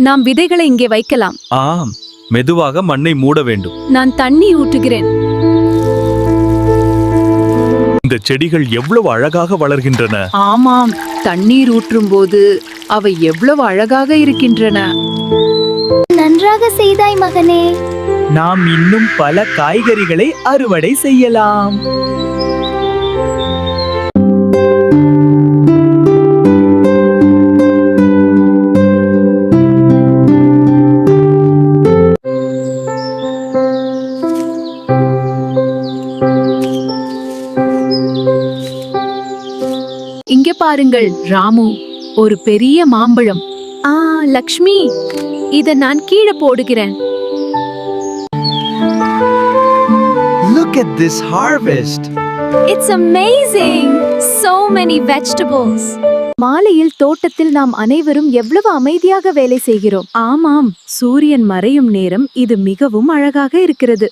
நாம் விதைகளை இங்கே வைக்கலாம். ஆம், மெதுவாக மண்ணை மூட வேண்டும். நான் தண்ணி ஊற்றுகிறேன். இந்த செடிகள் எவ்வளவு அழகாக வளர்கின்றன. ஆமாம், தண்ணீர் ஊற்றும் போது அவை எவ்வளவு அழகாக இருக்கின்றன. நன்றாக செய்தாய் மகனே. நாம் இன்னும் பல காய்கறிகளை அறுவடை செய்யலாம். இங்கே பாருங்கள் ராமு, ஒரு பெரிய மாம்பழம். லக்ஷ்மி, இத நான் கீழே போடுகிறேன். Look at this harvest. It's amazing. So many vegetables. மாலையில் தோட்டத்தில் நாம் அனைவரும் எவ்வளவு அமைதியாக வேலை செய்கிறோம். ஆமாம், சூரியன் மறையும் நேரம் இது மிகவும் அழகாக இருக்கிறது.